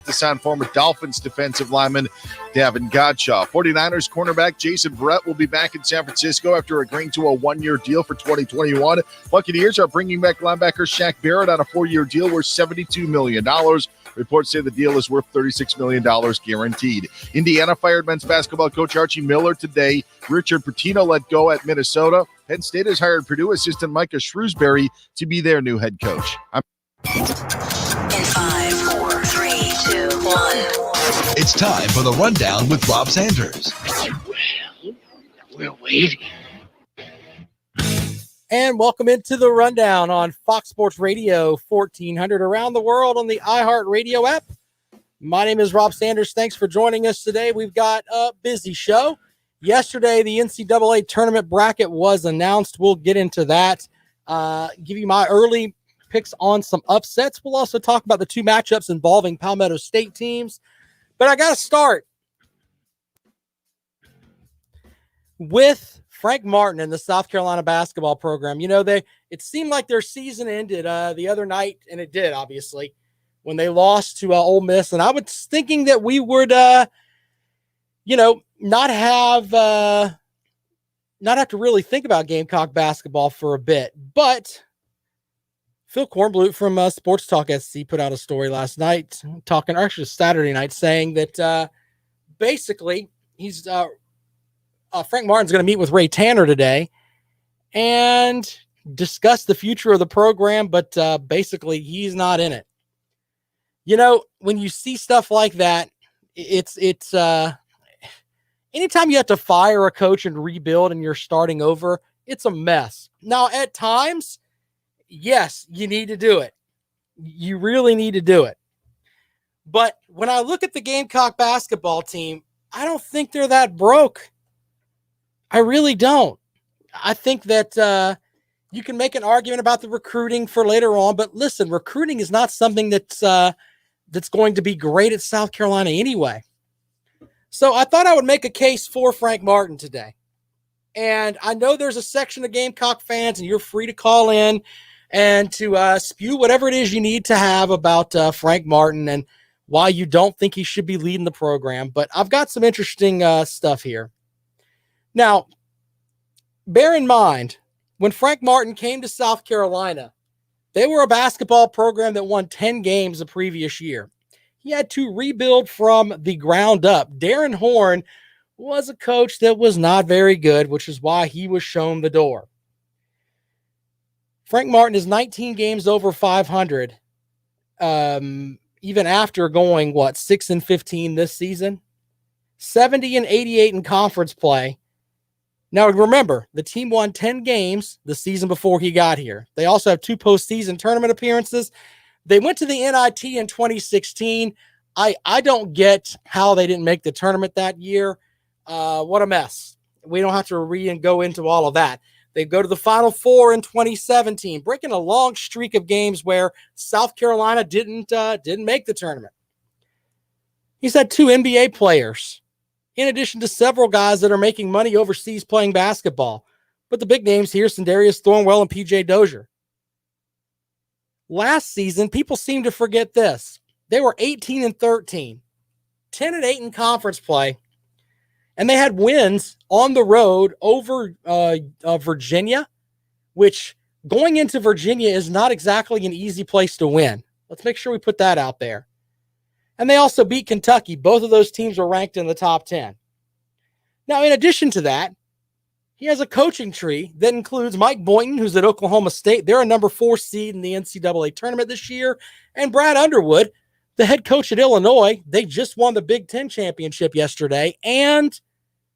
to sign former Dolphins defensive lineman Davin Godchaux. 49ers cornerback Jason Verrett will be back in San Francisco after agreeing to a one-year deal for 2021. Buccaneers are bringing back linebacker Shaq Barrett on a 4-year deal worth $72 million. Reports say the deal is worth $36 million guaranteed. Indiana fired men's basketball coach Archie Miller today. Richard Pitino let go at Minnesota. Penn State has hired Purdue assistant Micah Shrewsbury to be their new head coach. In 5, 4, 3, 2, 1. It's time for the Rundown with Rob Sanders. Well, we're waiting. And welcome into the Rundown on Fox Sports Radio 1400 around the world on the iHeartRadio app. My name is Rob Sanders. Thanks for joining us today. We've got a busy show. Yesterday, the NCAA tournament bracket was announced. We'll get into that. Give you my early picks on some upsets. We'll also talk about the two matchups involving Palmetto State teams. But I got to start with Frank Martin and the South Carolina basketball program. You know, it seemed like their season ended the other night, and it did, obviously, when they lost to Ole Miss. And I was thinking that we would, not have to really think about Gamecock basketball for a bit. But Phil Kornblut from Sports Talk SC put out a story last night, Saturday night, saying that basically he's Frank Martin's going to meet with Ray Tanner today and discuss the future of the program, but basically he's not in it. You know, when you see stuff like that, it's anytime you have to fire a coach and rebuild and you're starting over, it's a mess. Now, at times, yes, you need to do it. You really need to do it. But when I look at the Gamecock basketball team, I don't think they're that broke. I really don't. I think that you can make an argument about the recruiting for later on, but listen, recruiting is not something that's going to be great at South Carolina anyway. So I thought I would make a case for Frank Martin today. And I know there's a section of Gamecock fans, and you're free to call in and to spew whatever it is you need to have about Frank Martin and why you don't think he should be leading the program. But I've got some interesting stuff here. Now, bear in mind, when Frank Martin came to South Carolina, they were a basketball program that won 10 games the previous year. He had to rebuild from the ground up. Darren Horn was a coach that was not very good, which is why he was shown the door. Frank Martin is 19 games over 500, even after going, 6-15 this season? 70-88 in conference play. Now, remember, the team won 10 games the season before he got here. They also have 2 postseason tournament appearances. They went to the NIT in 2016. I don't get how they didn't make the tournament that year. What a mess. We don't have to go into all of that. They go to the Final Four in 2017, breaking a long streak of games where South Carolina didn't make the tournament. He's had 2 NBA players, in addition to several guys that are making money overseas playing basketball. But the big names here, Sindarius Thornwell and PJ Dozier. Last season, people seem to forget this. They were 18-13, 10-8 in conference play, and they had wins on the road over Virginia, which going into Virginia is not exactly an easy place to win. Let's make sure we put that out there. And they also beat Kentucky. Both of those teams were ranked in the top 10. Now, in addition to that, he has a coaching tree that includes Mike Boynton, who's at Oklahoma State. They're a number 4 seed in the NCAA tournament this year. And Brad Underwood, the head coach at Illinois. They just won the Big Ten championship yesterday. And,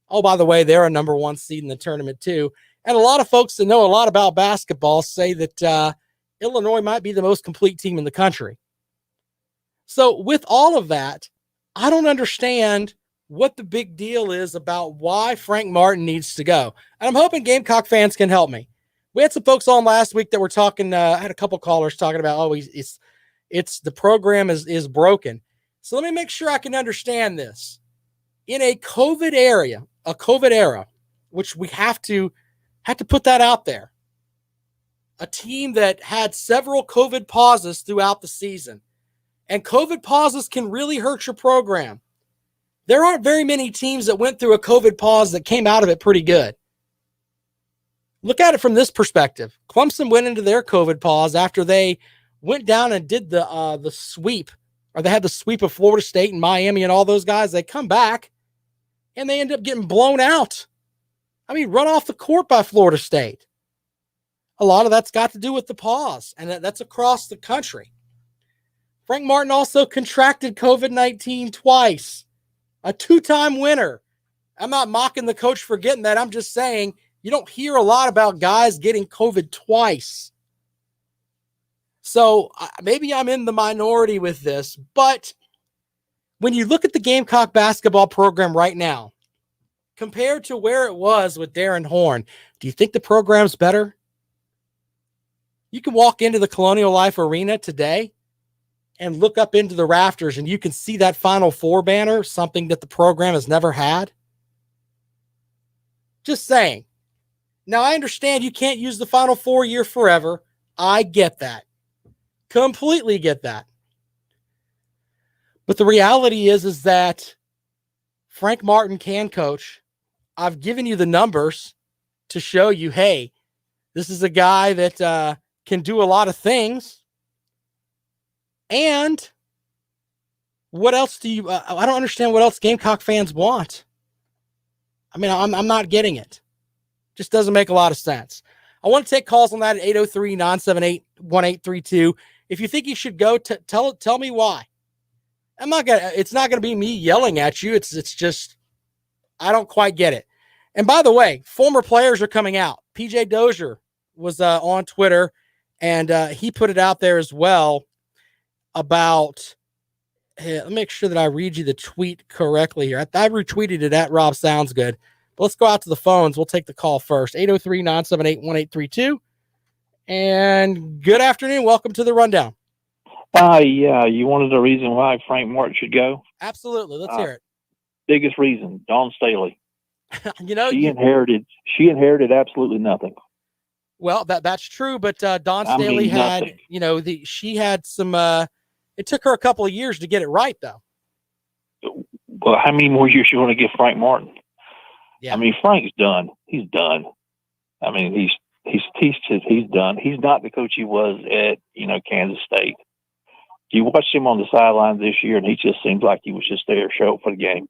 oh, by the way, they're a number 1 seed in the tournament too. And a lot of folks that know a lot about basketball say that Illinois might be the most complete team in the country. So with all of that, I don't understand what the big deal is about why Frank Martin needs to go. And I'm hoping Gamecock fans can help me. We had some folks on last week that were talking, I had a couple callers talking about, it's the program is broken. So let me make sure I can understand this. In a COVID era, which we have to put that out there, a team that had several COVID pauses throughout the season, And COVID pauses can really hurt your program. There aren't very many teams that went through a COVID pause that came out of it pretty good. Look at it from this perspective. Clemson went into their COVID pause after they went down and did the sweep, or they had the sweep of Florida State and Miami and all those guys. They come back and they end up getting blown out. I mean, run off the court by Florida State. A lot of that's got to do with the pause, and that's across the country. Frank Martin also contracted COVID-19 twice, a 2-time winner. I'm not mocking the coach for getting that. I'm just saying you don't hear a lot about guys getting COVID twice. So maybe I'm in the minority with this, but when you look at the Gamecock basketball program right now, compared to where it was with Darren Horn, do you think the program's better? You can walk into the Colonial Life Arena today and look up into the rafters and you can see that Final Four banner, something that the program has never had. Just saying. Now, I understand you can't use the Final Four year forever. I get that. Completely get that. But the reality is that Frank Martin can coach. I've given you the numbers to show you, hey, this is a guy that can do a lot of things. And what else do you I don't understand what else Gamecock fans want. I mean, I'm not getting it. Just doesn't make a lot of sense. I want to take calls on that at 803-978-1832. If you think you should go, tell me why. It's not gonna be me yelling at you. It's just I don't quite get it. And by the way, former players are coming out. PJ Dozier was on Twitter, and he put it out there as well about, hey, let me make sure that I read you the tweet correctly here. I retweeted it at Rob Sounds Good. But let's go out to the phones. We'll take the call first. 803-978-1832. And good afternoon. Welcome to the Rundown. Yeah, you wanted a reason why Frank Martin should go? Absolutely. Let's hear it. Biggest reason, Dawn Staley. She inherited absolutely nothing. Well, that's true, but Dawn Staley had, nothing. she had some it took her a couple of years to get it right, though. Well, how many more years you want to give Frank Martin? Yeah. I mean, Frank's done. He's done. I mean, he's done. He's not the coach he was at, Kansas State. You watched him on the sidelines this year, and he just seems like he was just there, show up for the game.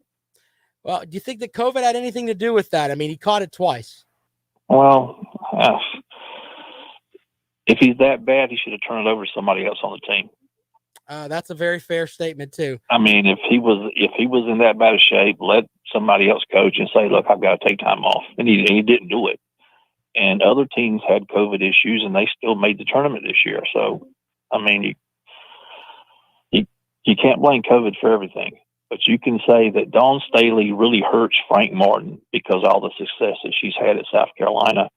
Well, do you think that COVID had anything to do with that? I mean, he caught it twice. Well, if he's that bad, he should have turned it over to somebody else on the team. That's a very fair statement too. I mean, if he was in that bad of shape, let somebody else coach and say, "Look, I've got to take time off," and he didn't do it. And other teams had COVID issues, and they still made the tournament this year. So, I mean, you can't blame COVID for everything, but you can say that Dawn Staley really hurts Frank Martin because all the success that she's had at South Carolina.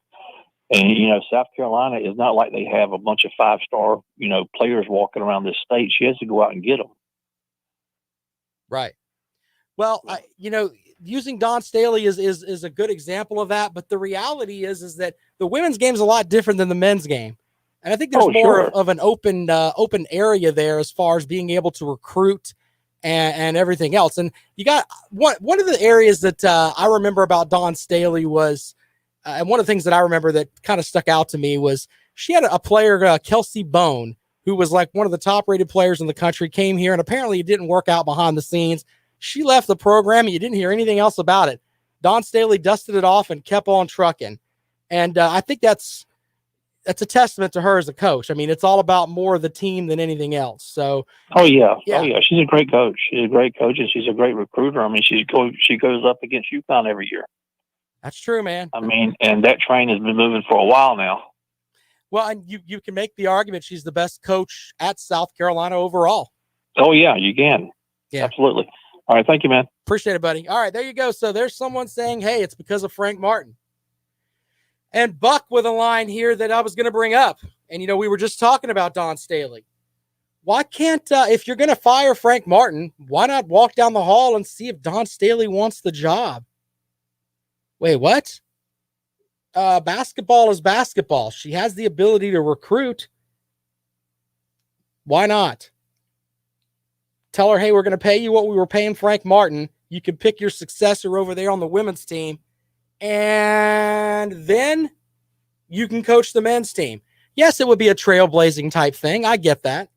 And, South Carolina is not like they have a bunch of 5-star, players walking around this state. She has to go out and get them. Right. Well, using Dawn Staley is a good example of that. But the reality is that the women's game is a lot different than the men's game. And I think there's more of an open area there as far as being able to recruit and everything else. And you got one of the areas that I remember about Dawn Staley was, and one of the things that I remember that kind of stuck out to me was she had a player, Kelsey Bone, who was like one of the top rated players in the country, came here, and apparently it didn't work out behind the scenes. She left the program, and you didn't hear anything else about it. Dawn Staley dusted it off and kept on trucking. And I think that's a testament to her as a coach. I mean, it's all about more of the team than anything else. So, Oh yeah. She's a great coach. She's a great coach, and she's a great recruiter. I mean, she goes up against UConn every year. That's true, man. I mean, and that train has been moving for a while now. Well, and you can make the argument she's the best coach at South Carolina overall. Oh yeah, you can. Yeah, absolutely. All right, thank you, man. Appreciate it, buddy. All right, there you go. So there's someone saying, hey, it's because of Frank Martin. And Buck with a line here that I was going to bring up. And, we were just talking about Dawn Staley. Why can't, if you're going to fire Frank Martin, why not walk down the hall and see if Dawn Staley wants the job? Wait, what? Basketball is basketball. She has the ability to recruit. Why not? Tell her, hey, we're going to pay you what we were paying Frank Martin. You can pick your successor over there on the women's team. And then you can coach the men's team. Yes, it would be a trailblazing type thing. I get that.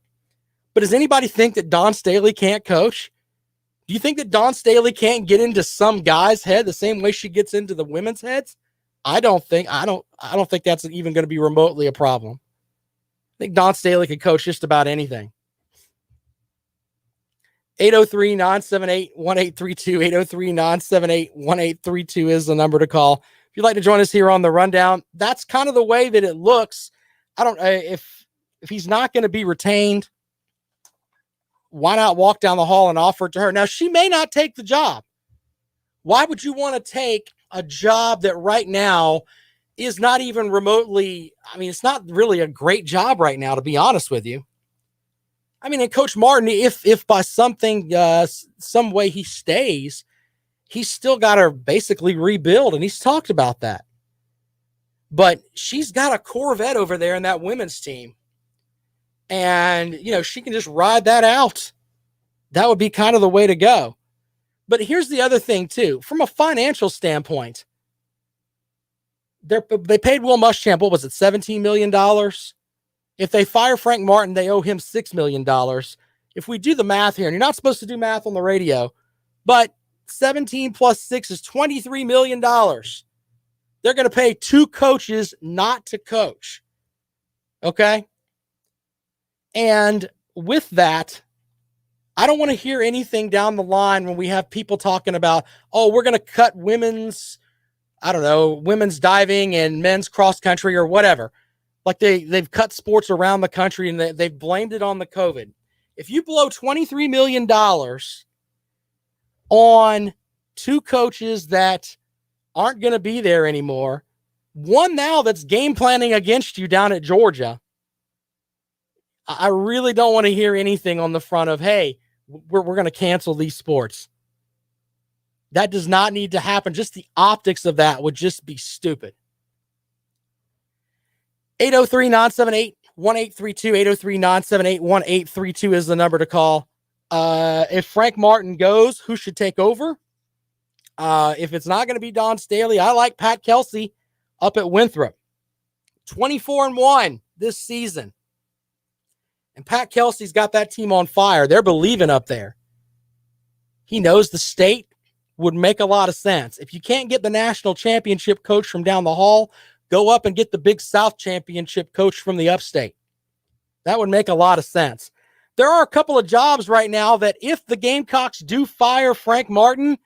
But does anybody think that Dawn Staley can't coach? Do you think that Dawn Staley can't get into some guy's head the same way she gets into the women's heads? I don't think that's even going to be remotely a problem. I think Dawn Staley could coach just about anything. 803-978-1832. 803-978-1832 is the number to call. If you'd like to join us here on the rundown, that's kind of the way that it looks. I don't if he's not going to be retained, why not walk down the hall and offer it to her? Now, she may not take the job. Why would you want to take a job that right now is not even remotely, I mean, it's not really a great job right now, to be honest with you. I mean, and Coach Martin, if by something, some way he stays, he's still got to basically rebuild, and he's talked about that. But she's got a Corvette over there in that women's team. And, she can just ride that out. That would be kind of the way to go. But here's the other thing, too. From a financial standpoint, they paid Will Muschamp, what was it, $17 million? If they fire Frank Martin, they owe him $6 million. If we do the math here, and you're not supposed to do math on the radio, but 17 plus 6 is $23 million. They're going to pay 2 coaches not to coach. Okay? And with that, I don't want to hear anything down the line when we have people talking about, oh, we're going to cut women's diving and men's cross country or whatever. Like they've cut sports around the country and they've blamed it on the COVID. If you blow $23 million on 2 coaches that aren't going to be there anymore, one now that's game planning against you down at Georgia, I really don't want to hear anything on the front of, hey, we're going to cancel these sports. That does not need to happen. Just the optics of that would just be stupid. 803-978-1832. 803-978-1832 is the number to call. If Frank Martin goes, who should take over? If it's not going to be Dawn Staley, I like Pat Kelsey up at Winthrop. 24-1 this season. And Pat Kelsey's got that team on fire. They're believing up there. He knows the state would make a lot of sense. If you can't get the national championship coach from down the hall, go up and get the Big South championship coach from the upstate. That would make a lot of sense. There are a couple of jobs right now that if the Gamecocks do fire Frank Martin,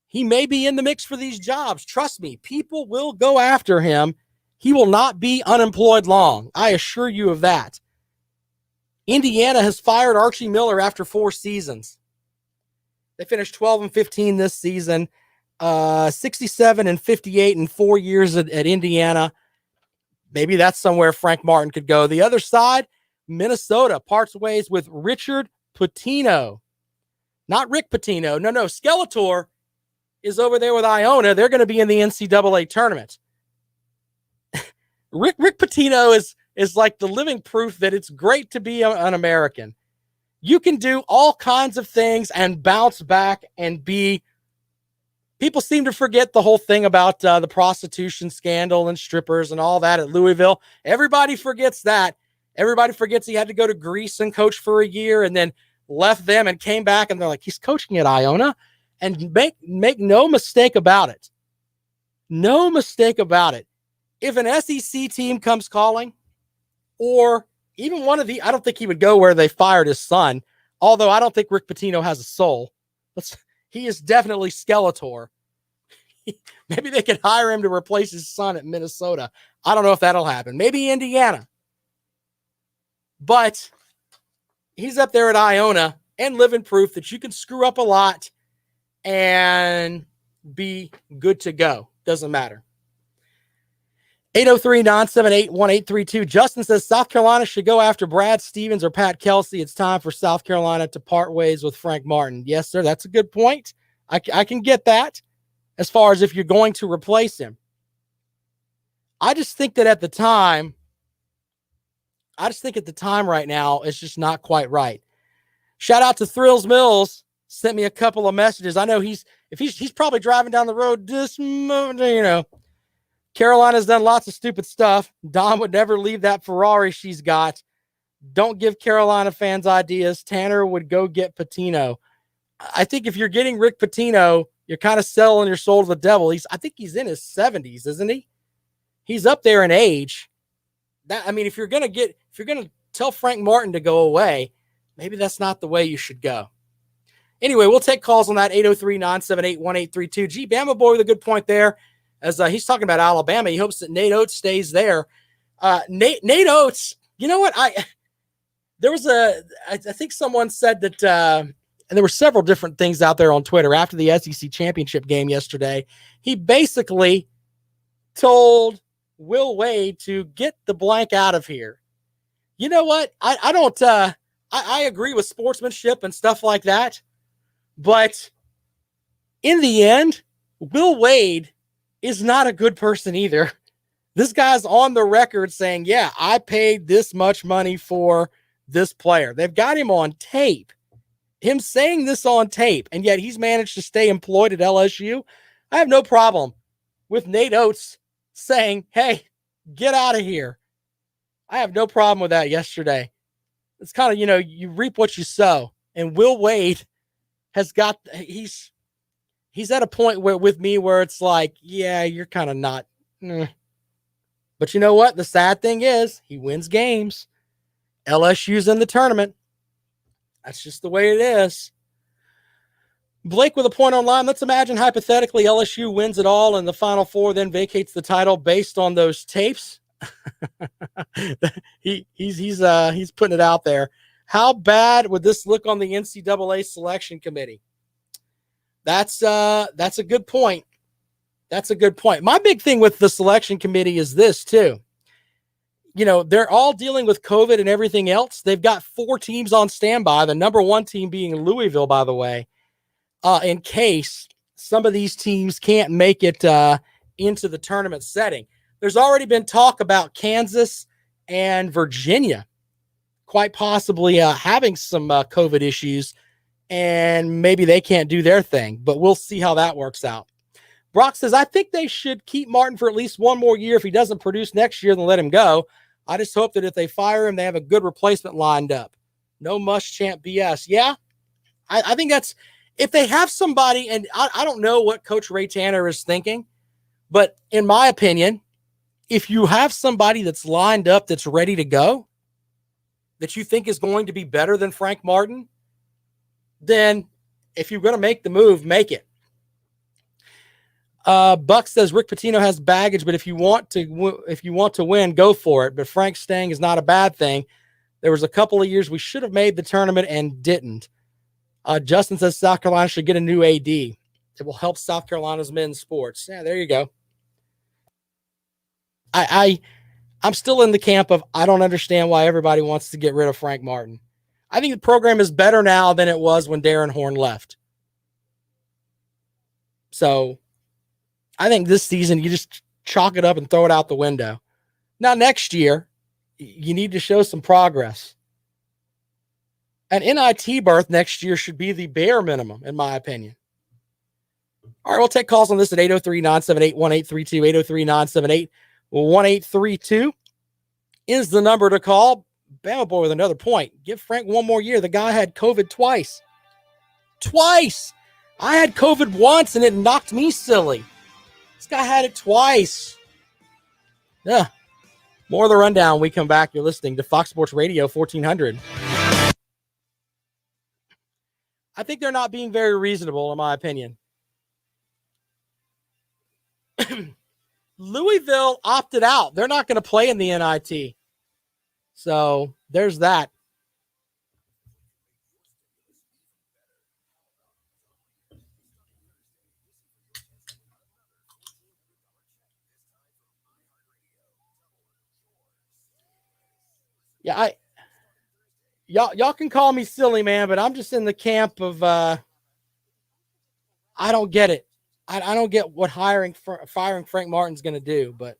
he may be in the mix for these jobs. Trust me, people will go after him. He will not be unemployed long. I assure you of that. Indiana has fired Archie Miller after 4 seasons. They finished 12-15 this season, 67-58 in 4 years at Indiana. Maybe that's somewhere Frank Martin could go. The other side, Minnesota parts ways with Richard Pitino. Not Rick Pitino. No. Skeletor is over there with Iona. They're going to be in the NCAA tournament. Rick Pitino is like the living proof that it's great to be an American. You can do all kinds of things and bounce back and be. People seem to forget the whole thing about the prostitution scandal and strippers and all that at Louisville. Everybody forgets that. Everybody forgets he had to go to Greece and coach for a year and then left them and came back and they're like, he's coaching at Iona. And make no mistake about it. No mistake about it. If an SEC team comes calling, or even one of the, I don't think he would go where they fired his son, although I don't think Rick Pitino has a soul. He is definitely Skeletor. Maybe they could hire him to replace his son at Minnesota. I don't know if that'll happen. Maybe Indiana. But he's up there at Iona and living proof that you can screw up a lot and be good to go. Doesn't matter. 803-978-1832. Justin says South Carolina should go after Brad Stevens or Pat Kelsey. It's time for South Carolina to part ways with Frank Martin. Yes, sir. That's a good point. I can get that as far as if you're going to replace him. I just think that at the time right now, it's just not quite right. Shout out to Thrills Mills. Sent me a couple of messages. I know he's probably driving down the road this moment, Carolina's done lots of stupid stuff. Dom would never leave that Ferrari she's got. Don't give Carolina fans ideas. Tanner would go get Pitino. I think if you're getting Rick Pitino, you're kind of selling your soul to the devil. I think he's in his 70s, isn't he? He's up there in age. If you're gonna tell Frank Martin to go away, maybe that's not the way you should go. Anyway, we'll take calls on that 803-978-1832. Gee, Bama boy with a good point there. As he's talking about Alabama, he hopes that Nate Oates stays there. Nate Oates, you know what? I think someone said that, and there were several different things out there on Twitter after the SEC championship game yesterday. He basically told Will Wade to get the blank out of here. You know what? I agree with sportsmanship and stuff like that. But in the end, Will Wade is not a good person either. This guy's on the record saying, yeah, I paid this much money for this player. They've got him on tape, him saying this on tape, and yet he's managed to stay employed at LSU. I have no problem with Nate Oates saying, hey, get out of here. I have no problem with that yesterday. It's kind of, you reap what you sow. And Will Wade has got, he's at a point where it's like, yeah, you're kind of not. But you know what? The sad thing is he wins games. LSU's in the tournament. That's just the way it is. Blake with a point online. Let's imagine hypothetically LSU wins it all and the Final Four then vacates the title based on those tapes. He's putting it out there. How bad would this look on the NCAA selection committee? That's a good point. That's a good point. My big thing with the selection committee is this too. They're all dealing with COVID and everything else. They've got 4 teams on standby, the number 1 team being Louisville, by the way, in case some of these teams can't make it into the tournament setting. There's already been talk about Kansas and Virginia quite possibly having some COVID issues, and maybe they can't do their thing, but we'll see how that works out. Brock says, I think they should keep Martin for at least 1 more year. If he doesn't produce next year, then let him go. I just hope that if they fire him, they have a good replacement lined up. No Muschamp BS. Yeah, I think that's, if they have somebody, and I don't know what Coach Ray Tanner is thinking, but in my opinion, if you have somebody that's lined up, that's ready to go, that you think is going to be better than Frank Martin, then if you're going to make the move, make it. Buck says Rick Pitino has baggage, but if you want to win, go for it. But Frank staying is not a bad thing. There was a couple of years we should have made the tournament and didn't. Justin says South Carolina should get a new AD. It will help South Carolina's men's sports. Yeah, there you go. I'm still in the camp of I don't understand why everybody wants to get rid of Frank Martin. I think the program is better now than it was when Darren Horn left. So I think this season you just chalk it up and throw it out the window. Now next year, you need to show some progress. An NIT berth next year should be the bare minimum, in my opinion. All right, we'll take calls on this at 803-978-1832, 803-978-1832 is the number to call. Bama boy with another point. Give Frank 1 more year. The guy had COVID twice. Twice. I had COVID once and it knocked me silly. This guy had it twice. Yeah. More of the rundown when we come back. You're listening to Fox Sports Radio 1400. I think they're not being very reasonable, in my opinion. Louisville opted out. They're not going to play in the NIT. So there's that. Yeah, y'all can call me silly, man, but I'm just in the camp of I don't get it. I don't get what firing Frank Martin's going to do, but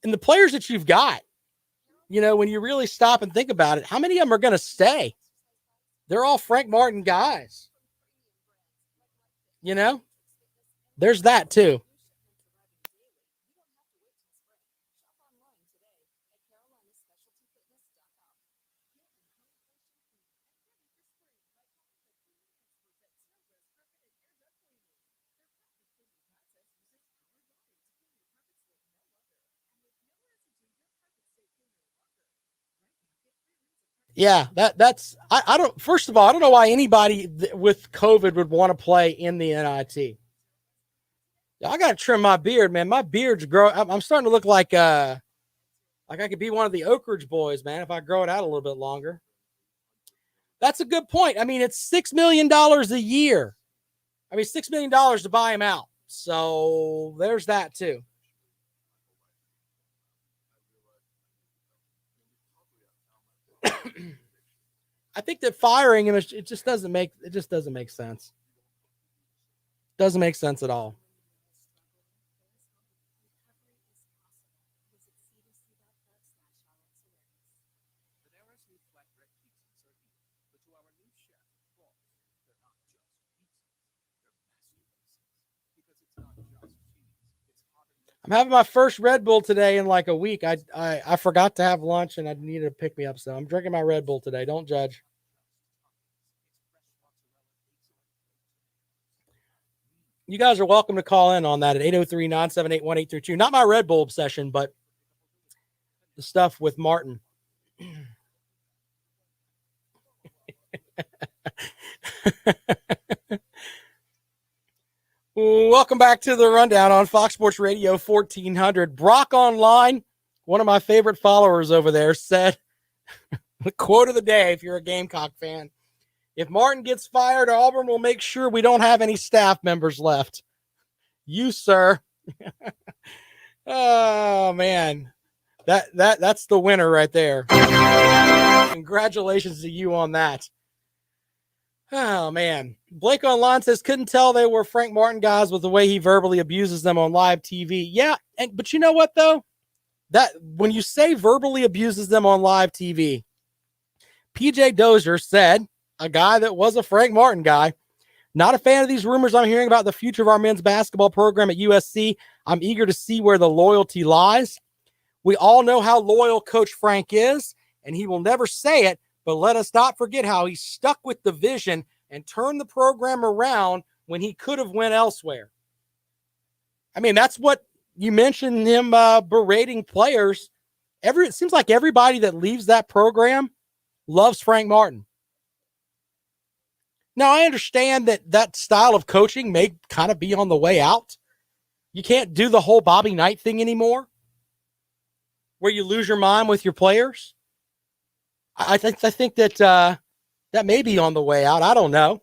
in the players that you've got, you know, when you really stop and think about it, how many of them are going to stay? They're all Frank Martin guys. You know, there's that too. Yeah, that's I don't. First of all, I don't know why anybody with COVID would want to play in the NIT. I got to trim my beard, man. My beard's growing. I'm starting to look like I could be one of the Oak Ridge boys, man, if I grow it out a little bit longer. That's a good point. I mean, it's $6 million a year. I mean, $6 million to buy him out. So there's that too. I think that firing him, it just doesn't make sense. Doesn't make sense at all. I'm having my first Red Bull today in like a week. I forgot to have lunch and I needed to pick me up. So I'm drinking my Red Bull today. Don't judge. You guys are welcome to call in on that at 803-978-1832. Not my Red Bull obsession, but the stuff with Martin. Welcome back to the Rundown on Fox Sports Radio 1400. Brock Online, one of my favorite followers over there, said, the quote of the day, if you're a Gamecock fan, if Martin gets fired, Auburn will make sure we don't have any staff members left. You, sir. Oh, man. That's the winner right there. Congratulations to you on that. Oh, man. Blake Online says, couldn't tell they were Frank Martin guys with the way he verbally abuses them on live TV. Yeah, but you know what, though? That when you say verbally abuses them on live TV, PJ Dozier said, a guy that was a Frank Martin guy, not a fan of these rumors I'm hearing about the future of our men's basketball program at USC. I'm eager to see where the loyalty lies. We all know how loyal Coach Frank is, and he will never say it, but let us not forget how he stuck with the vision and turned the program around when he could have went elsewhere. I mean, that's what you mentioned him berating players. It seems like everybody that leaves that program loves Frank Martin. Now, I understand that style of coaching may kind of be on the way out. You can't do the whole Bobby Knight thing anymore, where you lose your mind with your players. I think that that may be on the way out. I don't know.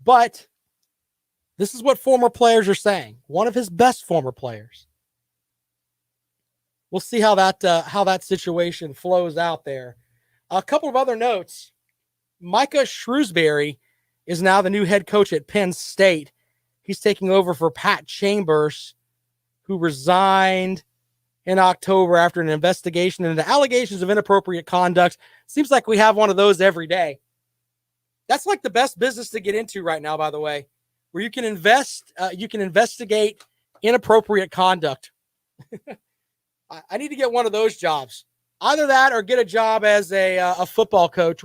But this is what former players are saying. One of his best former players. We'll see how that situation flows out there. A couple of other notes. Micah Shrewsbury is now the new head coach at Penn State. He's taking over for Pat Chambers, who resigned in October after an investigation into allegations of inappropriate conduct. Seems like we have one of those every day. That's like the best business to get into right now, by the way, where you can investigate inappropriate conduct. I need to get one of those jobs. Either that or get a job as a football coach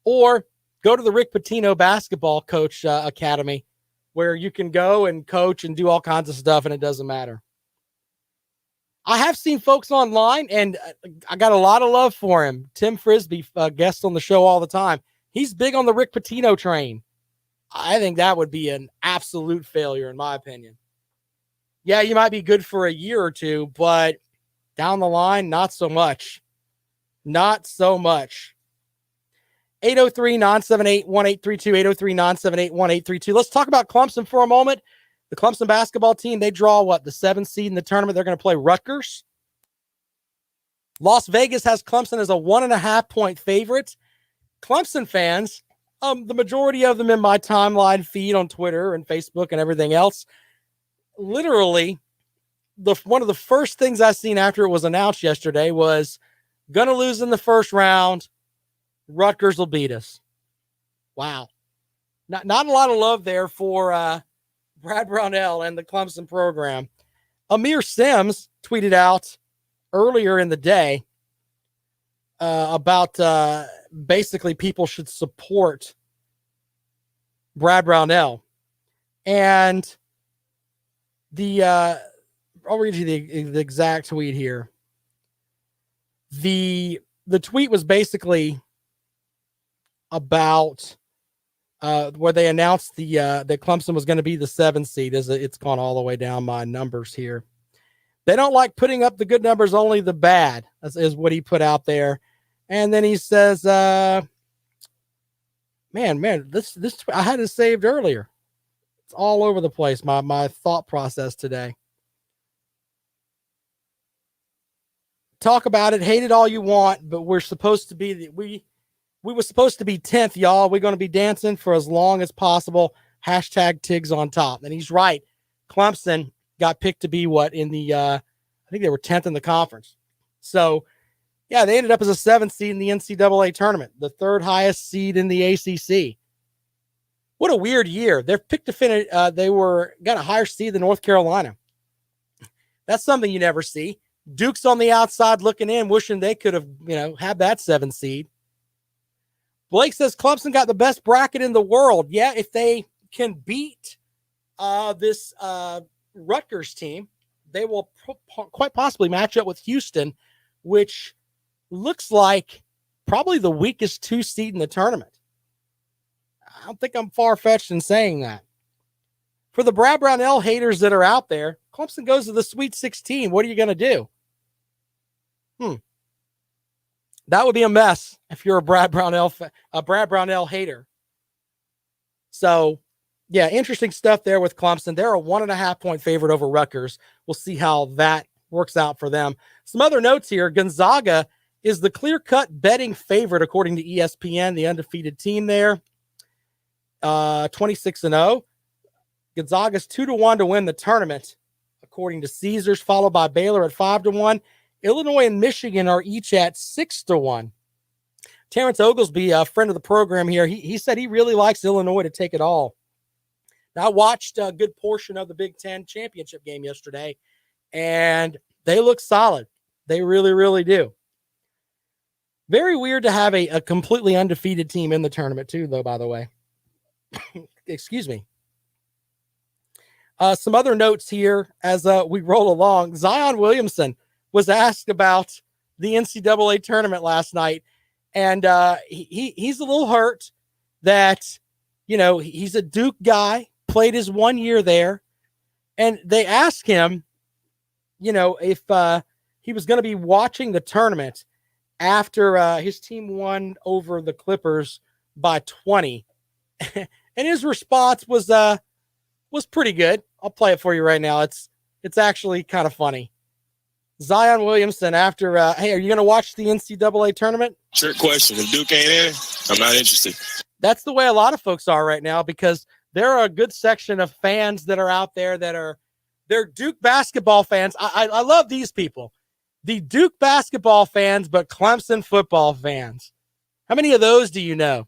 or go to the Rick Pitino basketball coach academy, where you can go and coach and do all kinds of stuff and it doesn't matter. I have seen folks online, and I got a lot of love for him. Tim Frisbee, guest on the show all the time. He's big on the Rick Pitino train. I think that would be an absolute failure, in my opinion. Yeah, you might be good for a year or two, but down the line, not so much. Not so much. 803-978-1832, 803-978-1832. Let's talk about Clemson for a moment. The Clemson basketball team, they draw the 7th seed in the tournament. They're going to play Rutgers. Las Vegas has Clemson as a 1.5-point favorite. Clemson fans, the majority of them in my timeline feed on Twitter and Facebook and everything else, literally, one of the first things I seen after it was announced yesterday was Gonna lose in the first round. Rutgers will beat us. Wow. Not a lot of love there for Brad Brownell and the Clemson program. Amir Sims tweeted out earlier in the day about basically people should support Brad Brownell. And I'll read you the exact tweet here. The tweet was basically about where they announced that Clemson was going to be the 7th seed. It's gone all the way down my numbers here. They don't like putting up the good numbers, only the bad, is what he put out there. And then he says, man, this I had it saved earlier. It's all over the place, my thought process today. Talk about it, hate it all you want, but we're supposed to be we were supposed to be 10th, y'all. We're going to be dancing for as long as possible. Hashtag Tigs on top. And he's right. Clemson got picked to be in the I think they were 10th in the conference. So yeah, they ended up as a 7th seed in the NCAA tournament, the 3rd highest seed in the ACC. What a weird year. They're picked to finish. Got a higher seed than North Carolina. That's something you never see. Duke's on the outside looking in, wishing they could have, had that 7th seed. Blake says Clemson got the best bracket in the world. Yeah, if they can beat this Rutgers team, they will quite possibly match up with Houston, which looks like probably the weakest 2 seed in the tournament. I don't think I'm far-fetched in saying that. For the Brad Brownell haters that are out there, Clemson goes to the Sweet 16. What are you going to do? That would be a mess if you're a Brad Brownell hater. So, yeah, interesting stuff there with Clemson. They're a 1.5-point favorite over Rutgers. We'll see how that works out for them. Some other notes here. Gonzaga is the clear-cut betting favorite according to ESPN, the undefeated team there. 26-0. Gonzaga's 2-1 to win the tournament, according to Caesars, followed by Baylor at 5-1. Illinois and Michigan are each at 6-1. Terrence Oglesby, a friend of the program here, he said he really likes Illinois to take it all. Now, I watched a good portion of the Big Ten championship game yesterday, and they look solid. They really, really do. Very weird to have a completely undefeated team in the tournament, too, though, by the way. Excuse me. Some other notes here as we roll along. Zion Williamson was asked about the NCAA tournament last night, and he's a little hurt that, he's a Duke guy, played his 1 year there, and they asked him, if he was going to be watching the tournament after his team won over the Clippers by 20. And his response was pretty good. I'll play it for you right now. It's actually kind of funny. Zion Williamson after, hey, are you going to watch the NCAA tournament? Trick question. If Duke ain't in, I'm not interested. That's the way a lot of folks are right now, because there are a good section of fans that are out there they're Duke basketball fans. I love these people. The Duke basketball fans, but Clemson football fans. How many of those do you know?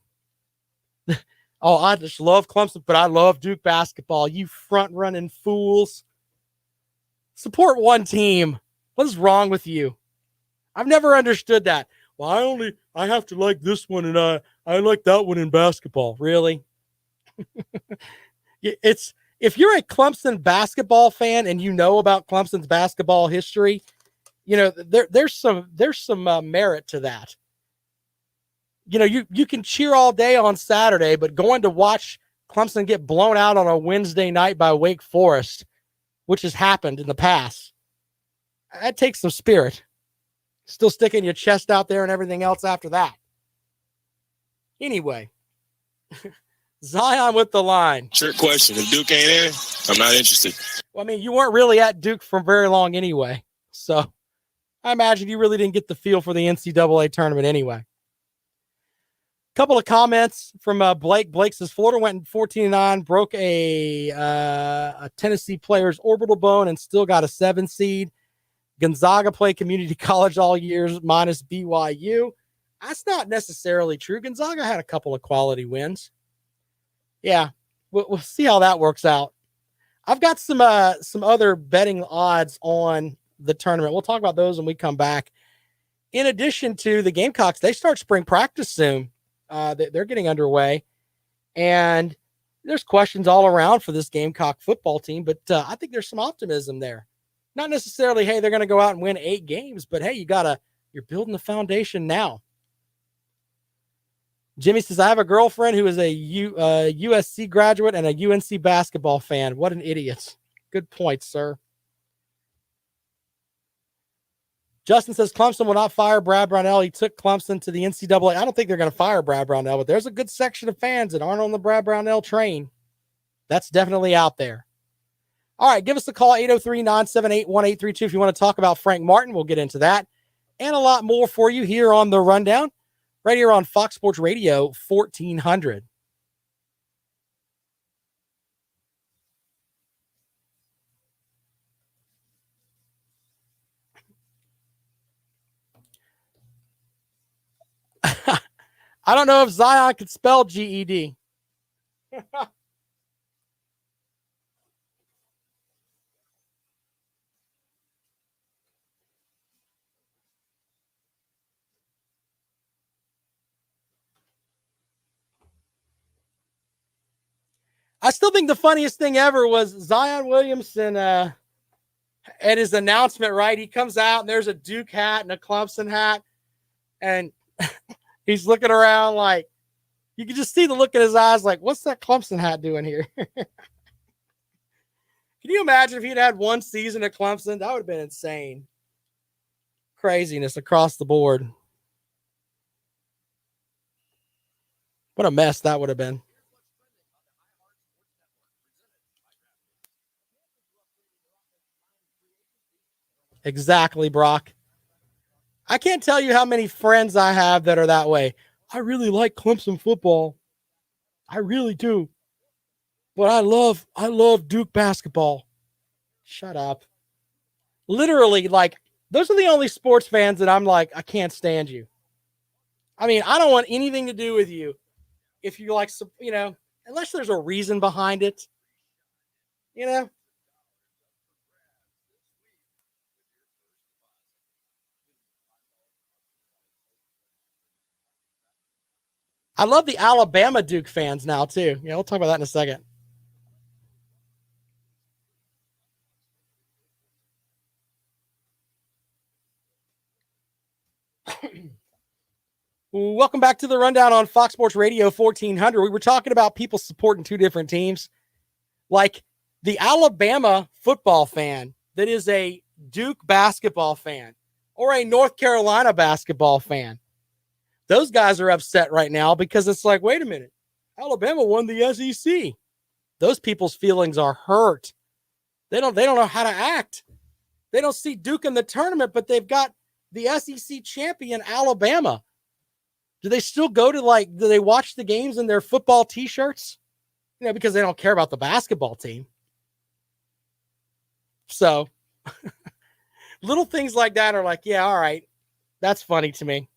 Oh, I just love Clemson, but I love Duke basketball. You front-running fools. Support one team. What is wrong with you? I've never understood that. Well, I have to like this one, and I like that one in basketball. Really? If you're a Clemson basketball fan and you know about Clemson's basketball history, there's some merit to that. You can cheer all day on Saturday, but going to watch Clemson get blown out on a Wednesday night by Wake Forest, which has happened in the past, that takes some spirit. Still sticking your chest out there and everything else after that. Anyway, Zion with the line. Trick question. If Duke ain't in, I'm not interested. Well, I mean, you weren't really at Duke for very long anyway. So I imagine you really didn't get the feel for the NCAA tournament anyway. Couple of comments from Blake. Blake says Florida went 14-9, broke a Tennessee player's orbital bone, and still got a 7 seed. Gonzaga played community college all years minus BYU. That's not necessarily true. Gonzaga had a couple of quality wins. Yeah, we'll see how that works out. I've got some other betting odds on the tournament. We'll talk about those when we come back. In addition to the Gamecocks, they start spring practice soon. They're getting underway, and there's questions all around for this Gamecock football team, but I think there's some optimism there. Not necessarily, hey, they're going to go out and win 8 games, but hey, you're building the foundation now. Jimmy says, I have a girlfriend who is a USC graduate and a UNC basketball fan. What an idiot. Good point, sir. Justin says, Clemson will not fire Brad Brownell. He took Clemson to the NCAA. I don't think they're going to fire Brad Brownell, but there's a good section of fans that aren't on the Brad Brownell train. That's definitely out there. All right, give us a call, 803-978-1832 if you want to talk about Frank Martin. We'll get into that and a lot more for you here on The Rundown, right here on Fox Sports Radio 1400. I don't know if Zion could spell GED. I still think the funniest thing ever was Zion Williamson at his announcement, right? He comes out and there's a Duke hat and a Clemson hat. And he's looking around like, you can just see the look in his eyes like, what's that Clemson hat doing here? Can you imagine if he'd had one season at Clemson? That would have been insane. Craziness across the board. What a mess that would have been. Exactly, Brock. I can't tell you how many friends I have that are that way. I really like Clemson football. I really do. But I love Duke basketball. Shut up. Literally, like, those are the only sports fans that I'm like, I can't stand you. I mean, I don't want anything to do with you if you like, unless there's a reason behind it, I love the Alabama Duke fans now, too. Yeah, we'll talk about that in a second. Welcome back to the Rundown on Fox Sports Radio 1400. We were talking about people supporting 2 different teams. Like the Alabama football fan that is a Duke basketball fan or a North Carolina basketball fan. Those guys are upset right now because it's like, wait a minute, Alabama won the SEC. Those people's feelings are hurt. They don't know how to act. They don't see Duke in the tournament, but they've got the SEC champion Alabama. Do they still go to do they watch the games in their football t-shirts? Because they don't care about the basketball team. So little things like that are like, yeah, all right. That's funny to me.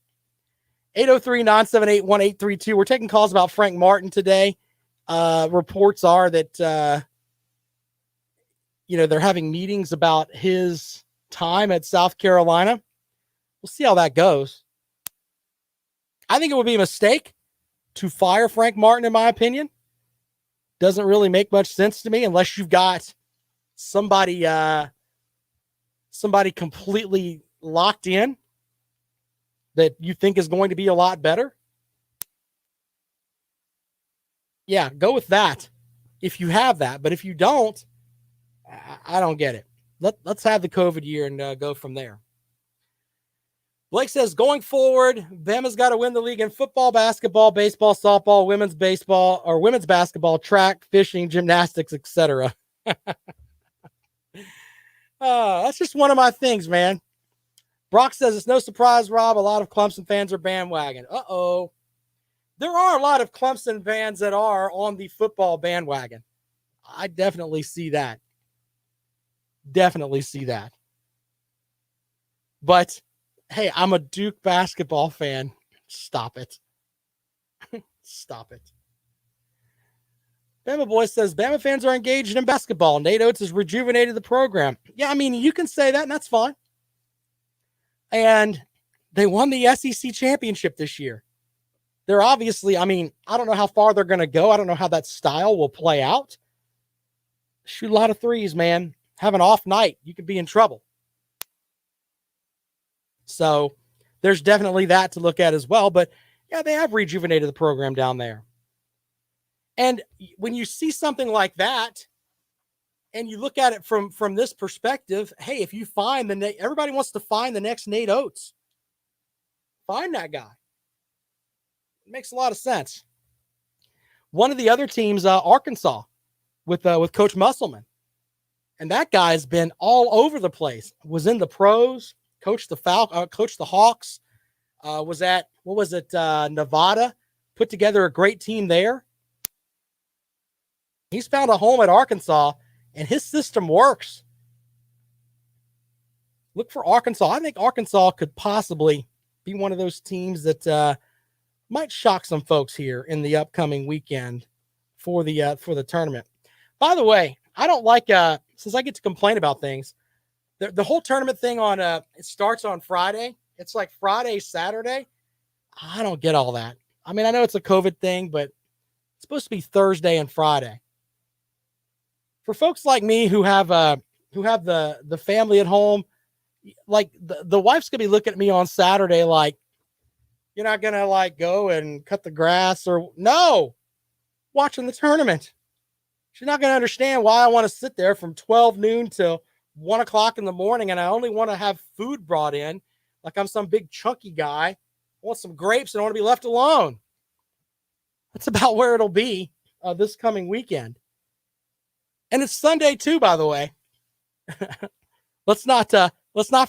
803-978-1832. We're taking calls about Frank Martin today. Reports are that, they're having meetings about his time at South Carolina. We'll see how that goes. I think it would be a mistake to fire Frank Martin, in my opinion. Doesn't really make much sense to me unless you've got somebody completely locked in that you think is going to be a lot better. Yeah, go with that if you have that. But if you don't, I don't get it. Let's have the COVID year and go from there. Blake says, going forward, Bama's got to win the league in football, basketball, baseball, softball, women's baseball, or women's basketball, track, fishing, gymnastics, etc. That's just one of my things, man. Brock says, it's no surprise, Rob, a lot of Clemson fans are bandwagon. Uh-oh. There are a lot of Clemson fans that are on the football bandwagon. I definitely see that. Definitely see that. But hey, I'm a Duke basketball fan. Stop it. Stop it. Bama Boy says Bama fans are engaged in basketball. Nate Oates has rejuvenated the program. Yeah, I mean, you can say that, and that's fine. And they won the SEC championship this year. They're obviously, I mean, I don't know how far they're going to go. I don't know how that style will play out. Shoot a lot of threes, man. Have an off night, you could be in trouble. So there's definitely that to look at as well. But yeah, they have rejuvenated the program down there. And when you see something like that, and you look at it from this perspective, hey, if you find everybody wants to find the next Nate Oates. Find that guy. It makes a lot of sense. One of the other teams, Arkansas, with Coach Musselman, and that guy's been all over the place. Was in the pros, coached the Hawks. Was at Nevada, put together a great team there. He's found a home at Arkansas, and his system works. Look for Arkansas. I think Arkansas could possibly be one of those teams that might shock some folks here in the upcoming weekend for the tournament. By the way, I don't like since I get to complain about things, the whole tournament thing on it starts on Friday. It's like Friday, Saturday. I don't get all that. I mean, I know it's a COVID thing, but it's supposed to be Thursday and Friday. For folks like me who have the family at home, like the wife's gonna be looking at me on Saturday like, you're not gonna like go and cut the grass or no, watching the tournament. She's not gonna understand why I want to sit there from 12 noon till 1 o'clock in the morning, and I only want to have food brought in, like I'm some big chunky guy. I want some grapes and I want to be left alone. That's about where it'll be this coming weekend. And it's Sunday too, by the way. Let's not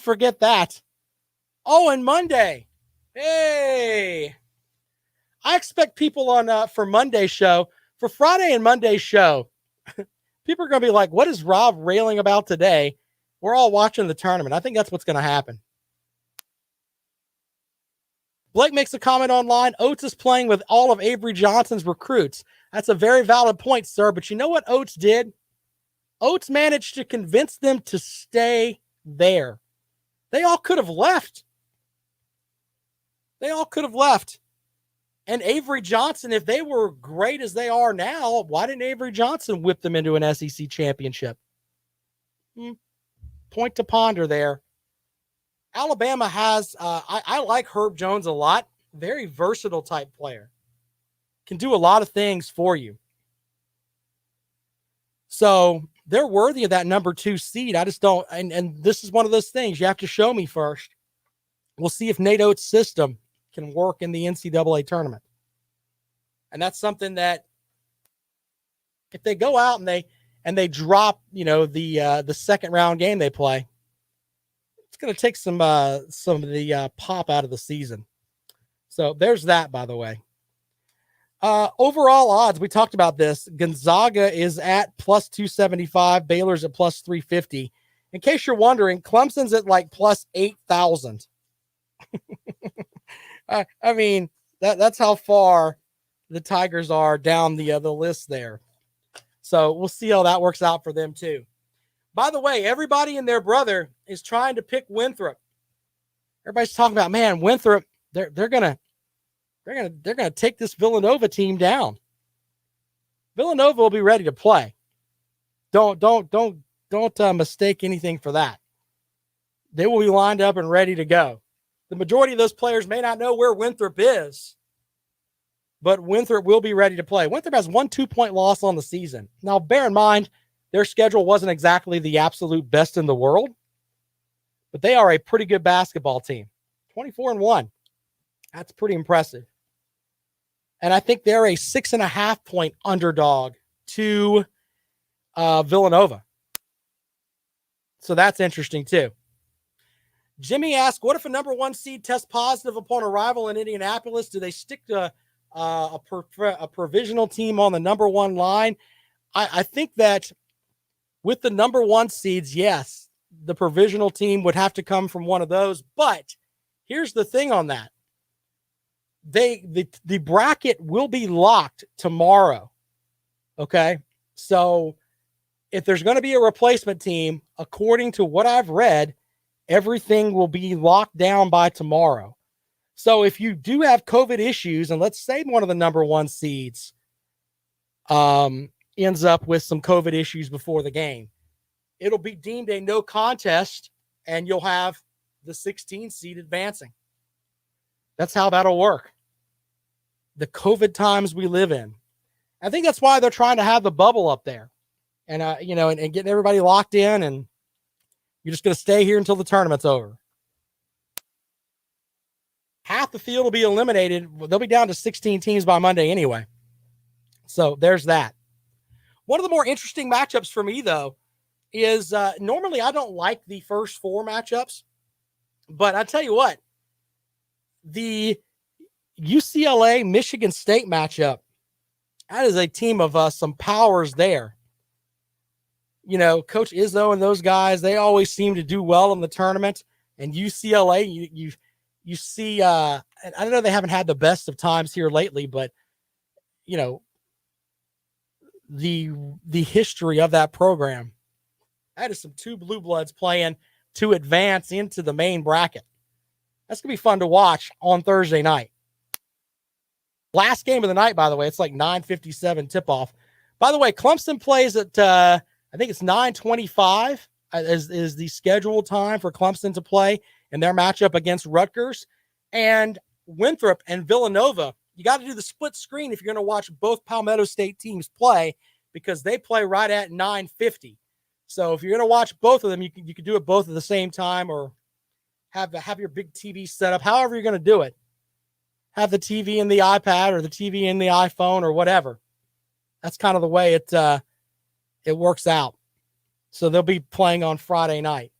forget that. Oh, and Monday. Hey, I expect people on for Monday's show, for Friday and Monday's show. People are going to be like, what is Rob railing about today? We're all watching the tournament. I think that's what's going to happen. Blake makes a comment online. Oates is playing with all of Avery Johnson's recruits. That's a very valid point, sir. But you know what Oates did? Oates managed to convince them to stay there. They all could have left. And Avery Johnson, if they were great as they are now, why didn't Avery Johnson whip them into an SEC championship? Point to ponder there. Alabama has, I like Herb Jones a lot. Very versatile type player. Can do a lot of things for you. So they're worthy of that number 2 seed. I just don't, and this is one of those things you have to show me first. We'll see if Nate Oates' system can work in the NCAA tournament. And that's something that if they go out and they drop, the second round game they play, it's going to take some of the pop out of the season. So there's that, by the way. Overall odds, we talked about this. Gonzaga is at plus 275. Baylor's at plus 350. In case you're wondering, Clemson's at like plus 8,000. I mean, that's how far the Tigers are down the list there. So we'll see how that works out for them too. By the way, everybody and their brother is trying to pick Winthrop. Everybody's talking about, man, Winthrop, they're gonna take this Villanova team down. Villanova will be ready to play. Don't mistake anything for that. They will be lined up and ready to go. The majority of those players may not know where Winthrop is, but Winthrop will be ready to play. Winthrop has 1 2-point loss on the season. Now, bear in mind, their schedule wasn't exactly the absolute best in the world, but they are a pretty good basketball team. 24-1. That's pretty impressive. And I think they're a 6.5-point underdog to Villanova. So that's interesting too. Jimmy asked, what if a number 1 seed tests positive upon arrival in Indianapolis? Do they stick to a provisional team on the number 1 line? I think that with the number 1 seeds, yes, the provisional team would have to come from one of those. But here's the thing on that. The bracket will be locked tomorrow. Okay. So if there's going to be a replacement team, according to what I've read, everything will be locked down by tomorrow. So if you do have COVID issues, and let's say one of the number one seeds ends up with some COVID issues before the game, it'll be deemed a no contest, and you'll have the 16 seed advancing. That's how that'll work. The COVID times we live in. I think that's why they're trying to have the bubble up there, and and getting everybody locked in, and you're just going to stay here until the tournament's over. Half the field will be eliminated. They'll be down to 16 teams by Monday anyway. So there's that. One of the more interesting matchups for me, though, is normally I don't like the first four matchups, but I tell you what, the UCLA Michigan State matchup, that is a team of some powers there. Coach Izzo and those guys, they always seem to do well in the tournament. And UCLA, you see, I don't know, they haven't had the best of times here lately, but the history of that program, that is some two blue bloods playing to advance into the main bracket. That's gonna be fun to watch on Thursday night. Last game of the night, by the way. It's like 9:57 tip-off. By the way, Clemson plays at I think it's 9:25 is the scheduled time for Clemson to play in their matchup against Rutgers. And Winthrop and Villanova, you got to do the split screen if you're going to watch both Palmetto State teams play, because they play right at 9:50. So if you're going to watch both of them, you can do it both at the same time, or have your big TV set up, however you're going to do it. Have the TV in the iPad or the TV in the iPhone or whatever. That's kind of the way it works out. So they'll be playing on Friday night.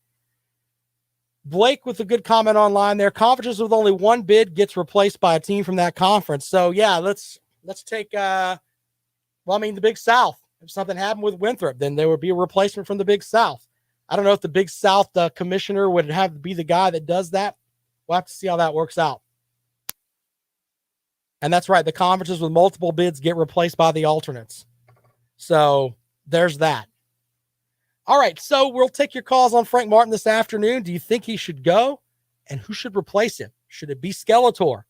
Blake with a good comment online there. Conferences with only one bid gets replaced by a team from that conference. So yeah, let's take the Big South. If something happened with Winthrop, then there would be a replacement from the Big South. I don't know if the Big South commissioner would have to be the guy that does that. We'll have to see how that works out. And that's right. The conferences with multiple bids get replaced by the alternates. So there's that. All right. So we'll take your calls on Frank Martin this afternoon. Do you think he should go? And who should replace him? Should it be Skeletor?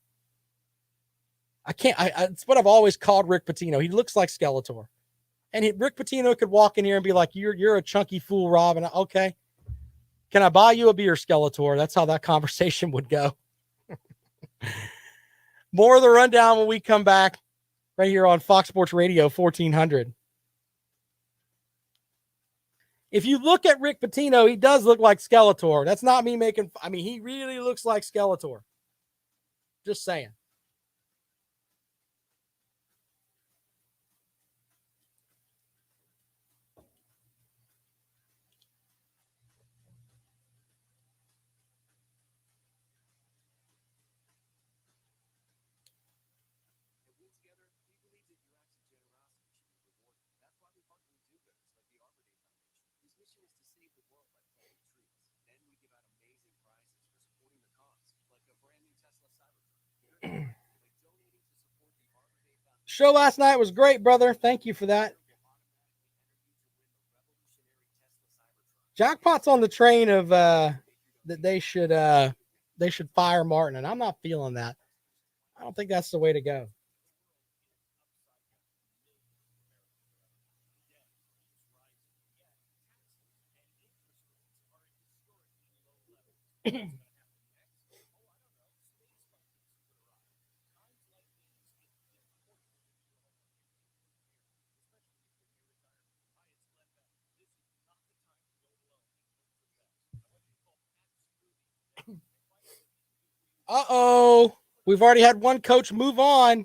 It's what I've always called Rick Pitino. He looks like Skeletor. And Rick Pitino could walk in here and be like, you're a chunky fool, Rob. And okay. Can I buy you a beer, Skeletor? That's how that conversation would go. More of the rundown when we come back right here on Fox Sports Radio 1400. If you look at Rick Pitino, he does look like Skeletor. That's not me he really looks like Skeletor. Just saying. Show last night was great, brother. Thank you for that. Jackpot's on the train of that they should fire Martin, and I'm not feeling that. I don't think that's the way to go. Uh-oh. We've already had one coach move on.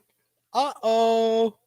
Uh-oh.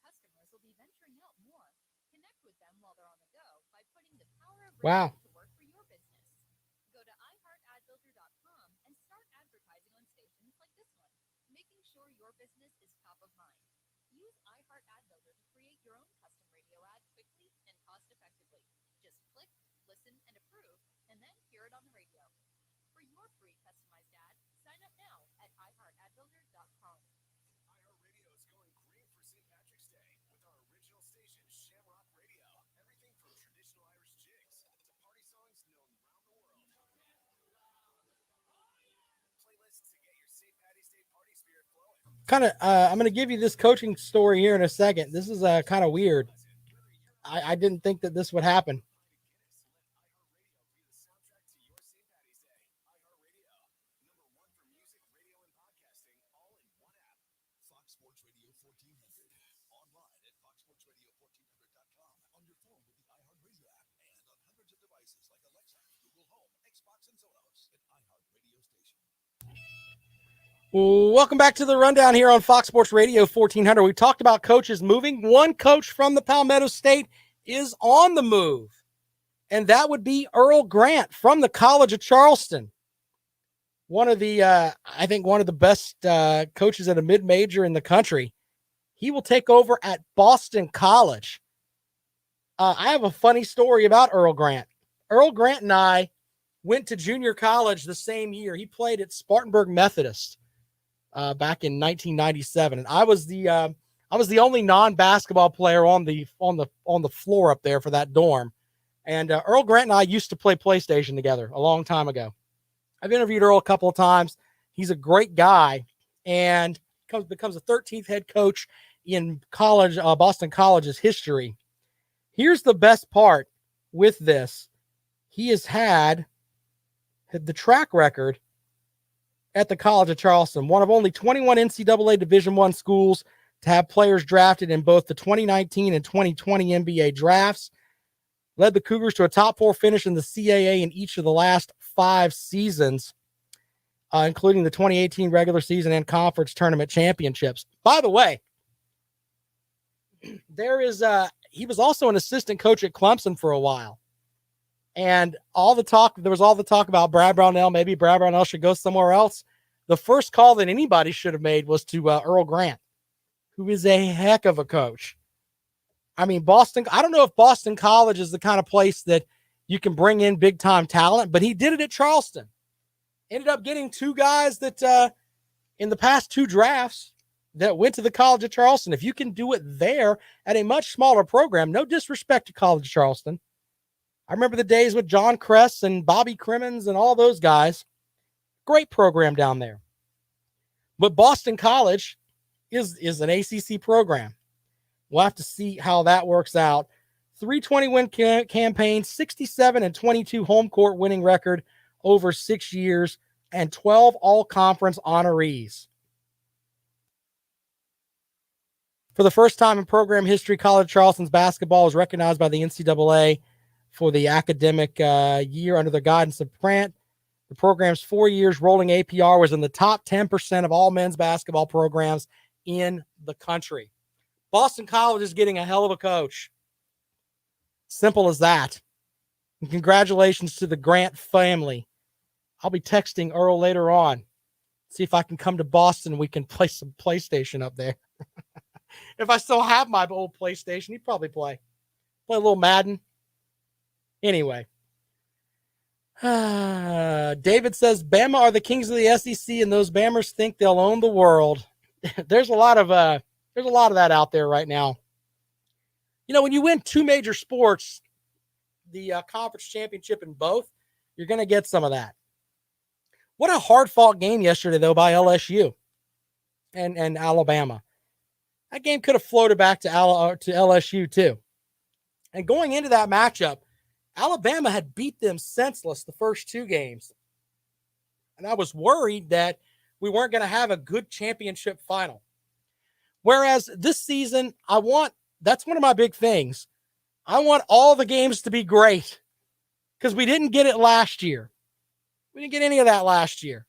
customers will be venturing out more. Connect with them while they're on the go by putting the power of Wow. radio to work for your business. Go to iHeartAdBuilder.com and start advertising on stations like this one, making sure your business is top of mind. Use iHeartAdBuilder to create your own custom radio ad quickly and cost effectively. Just click, listen, and approve, and then hear it on the radio. For your free customized ad, sign up now at iHeartAdBuilder.com. iHeartRadio is going green for St. Patrick's Day with our original station, Shamrock Radio. Everything from traditional Irish jigs to party songs known around the world. Playlists to get your St. Patty's Day party spirit flowing. I'm going to give you this coaching story here in a second. This is kind of weird. I didn't think that this would happen. Fox Sports Radio 1400. Online at foxsportsradio1400.com. On your phone with the iHeartRadio app. And on hundreds of devices like Alexa, Google Home, Xbox, and Sonos. An iHeartRadio station. Welcome back to the rundown here on Fox Sports Radio 1400. We talked about coaches moving. One coach from the Palmetto State is on the move, and that would be Earl Grant from the College of Charleston. One of the, I think one of the best coaches at a mid-major in the country. He will take over at Boston College. I have a funny story about Earl Grant. Earl Grant and I went to junior college the same year. He played at Spartanburg Methodist back in 1997, and I was the only non-basketball player on the floor up there for that dorm. And Earl Grant and I used to play PlayStation together a long time ago. I've interviewed Earl a couple of times. He's a great guy and becomes a 13th head coach in college, Boston College's history. Here's the best part with this. He has had the track record at the College of Charleston, one of only 21 NCAA Division I schools to have players drafted in both the 2019 and 2020 NBA drafts. Led the Cougars to a top 4 finish in the CAA in each of the last 5 seasons, including the 2018 regular season and conference tournament championships. By the way, he was also an assistant coach at Clemson for a while. And there was all the talk about Brad Brownell. Maybe Brad Brownell should go somewhere else. The first call that anybody should have made was to Earl Grant, who is a heck of a coach. I mean, I don't know if Boston College is the kind of place that you can bring in big time talent, but he did it at Charleston. Ended up getting 2 guys that in the past 2 drafts that went to the College of Charleston. If you can do it there at a much smaller program, no disrespect to College of Charleston. I remember the days with John Kress and Bobby Crimmins and all those guys. Great program down there. But Boston College is an ACC program. We'll have to see how that works out. 320 win campaign, 67-22 home court winning record over 6 years, and 12 all-conference honorees. For the first time in program history, College of Charleston's basketball is recognized by the NCAA for the academic year under the guidance of Grant. The program's 4 years rolling APR was in the top 10% of all men's basketball programs in the country. Boston College is getting a hell of a coach. Simple as that. And congratulations to the Grant family. I'll be texting Earl later on. See if I can come to Boston and we can play some PlayStation up there. If I still have my old PlayStation, he'd probably play a little Madden. Anyway. David says, Bama are the kings of the SEC, and those Bammers think they'll own the world. There's a lot of that out there right now. You know, when you win 2 major sports, the conference championship in both, you're going to get some of that. What a hard-fought game yesterday, though, by LSU and Alabama. That game could have floated back to LSU, too. And going into that matchup, Alabama had beat them senseless the first 2 games. And I was worried that we weren't going to have a good championship final. Whereas this season, that's one of my big things. I want all the games to be great because we didn't get it last year. We didn't get any of that last year.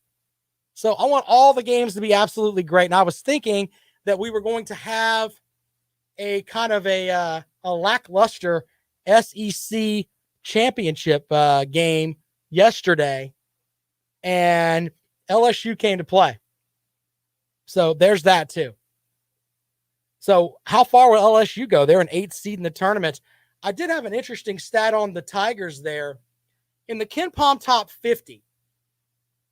So I want all the games to be absolutely great. And I was thinking that we were going to have a kind of a lackluster SEC championship game yesterday, and LSU came to play. So there's that too. So how far will LSU go? They're an 8th seed in the tournament. I did have an interesting stat on the Tigers there. In the KenPom top 50,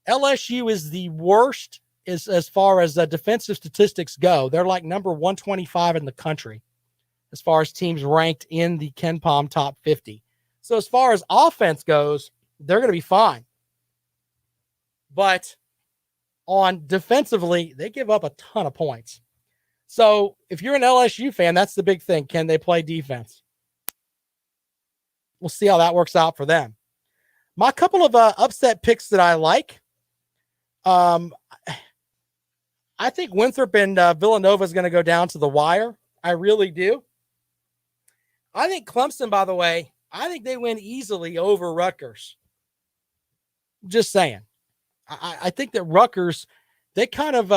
LSU is the worst as far as defensive statistics go. They're like number 125 in the country as far as teams ranked in the KenPom top 50. So as far as offense goes, they're going to be fine. But on defensively, they give up a ton of points. So if you're an LSU fan, that's the big thing. Can they play defense? We'll see how that works out for them. My couple of upset picks that I like. I think Winthrop and Villanova is going to go down to the wire. I really do. I think Clemson, by the way, I think they win easily over Rutgers. Just saying. I think that Rutgers, they kind of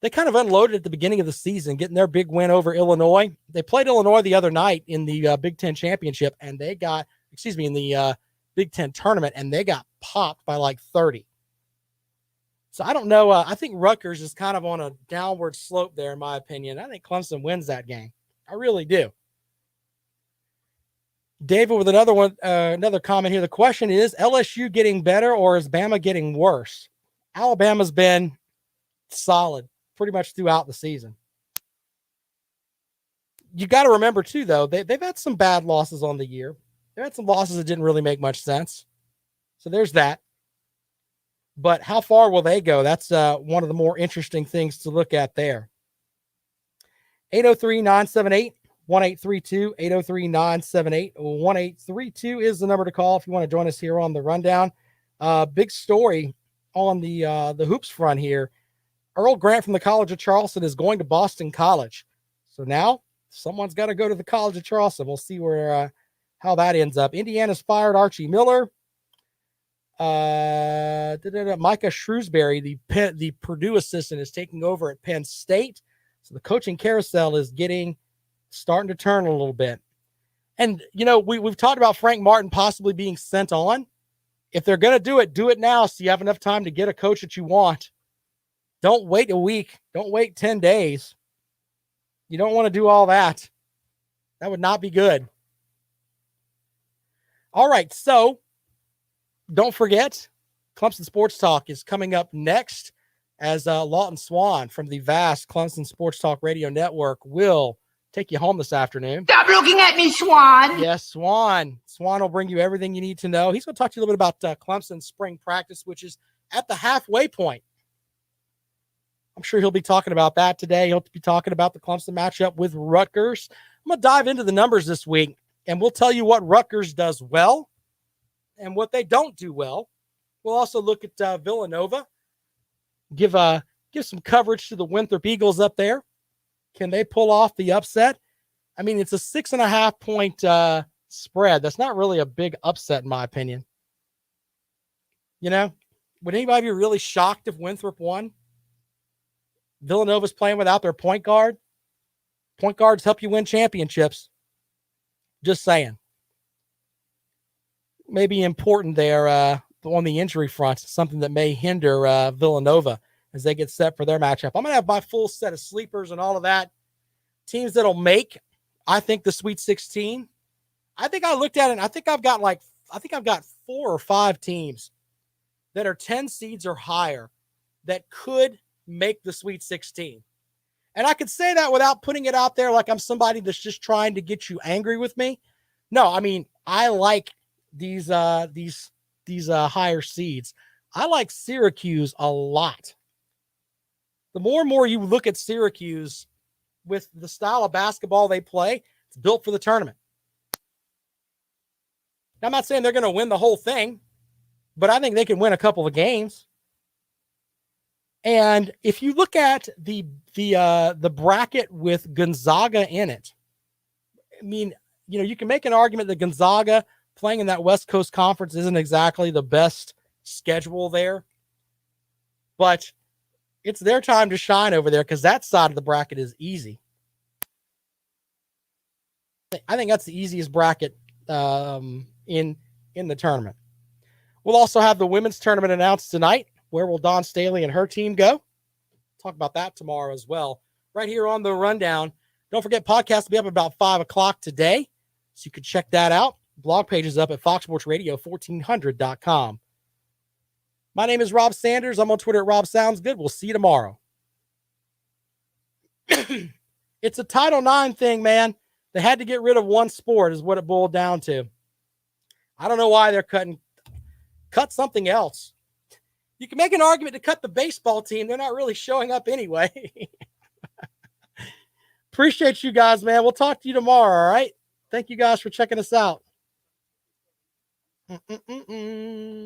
unloaded at the beginning of the season, getting their big win over Illinois. They played Illinois the other night in the Big Ten championship, and they got, in the Big Ten tournament, and they got popped by like 30. So I don't know. I think Rutgers is kind of on a downward slope there, in my opinion. I think Clemson wins that game. I really do. David with another one, another comment here. The question is, LSU getting better or is Bama getting worse? Alabama's been solid pretty much throughout the season. You got to remember, too, though, they've had some bad losses on the year. They've had some losses that didn't really make much sense. So there's that. But how far will they go? That's one of the more interesting things to look at there. 803-978-1832, 803-978-1832 is the number to call if you want to join us here on the rundown. Big story on the hoops front here. Earl Grant from the College of Charleston is going to Boston College. So now someone's got to go to the College of Charleston. We'll see where how that ends up. Indiana's fired Archie Miller. Micah Shrewsbury, the Purdue assistant, is taking over at Penn State. So the coaching carousel is starting to turn a little bit. And, you know, we've talked about Frank Martin possibly being sent on. If they're going to do it now so you have enough time to get a coach that you want. Don't wait a week. Don't wait 10 days. You don't want to do all that. That would not be good. All right, so don't forget, Clemson Sports Talk is coming up next as Lawton Swan from the vast Clemson Sports Talk Radio Network will take you home this afternoon. Stop looking at me, Swan. Yes, Swan. Swan will bring you everything you need to know. He's going to talk to you a little bit about Clemson spring practice, which is at the halfway point. I'm sure he'll be talking about that today. He'll be talking about the Clemson matchup with Rutgers. I'm going to dive into the numbers this week, and we'll tell you what Rutgers does well and what they don't do well. We'll also look at Villanova, give some coverage to the Winthrop Eagles up there. Can they pull off the upset? I mean, it's a 6.5 point spread. That's not really a big upset, in my opinion. You know, would anybody be really shocked if Winthrop won? Villanova's playing without their point guard. Point guards help you win championships. Just saying. Maybe important there on the injury front, something that may hinder Villanova as they get set for their matchup. I'm going to have my full set of sleepers and all of that. Teams that'll make, I think, the Sweet 16. I think I looked at it, and I think I've got 4 or 5 teams that are 10 seeds or higher that could make the Sweet 16. And I could say that without putting it out there like I'm somebody that's just trying to get you angry with me. No, I mean, I like these higher seeds. I like Syracuse a lot. The more and more you look at Syracuse with the style of basketball they play, it's built for the tournament. Now, I'm not saying they're going to win the whole thing, but I think they can win a couple of games. And if you look at the bracket with Gonzaga in it, I mean, you know, you can make an argument that Gonzaga playing in that West Coast Conference isn't exactly the best schedule there, but it's their time to shine over there because that side of the bracket is easy. I think that's the easiest bracket in the tournament. We'll also have the women's tournament announced tonight. Where will Dawn Staley and her team go? Talk about that tomorrow as well. Right here on the rundown. Don't forget, podcast will be up about 5 o'clock today, so you can check that out. Blog page is up at foxsportsradio1400.com. My name is Rob Sanders. I'm on Twitter at Rob Sounds Good. We'll see you tomorrow. It's a Title IX thing, man. They had to get rid of one sport is what it boiled down to. I don't know why they're cut something else. You can make an argument to cut the baseball team. They're not really showing up anyway. Appreciate you guys, man. We'll talk to you tomorrow, all right? Thank you guys for checking us out.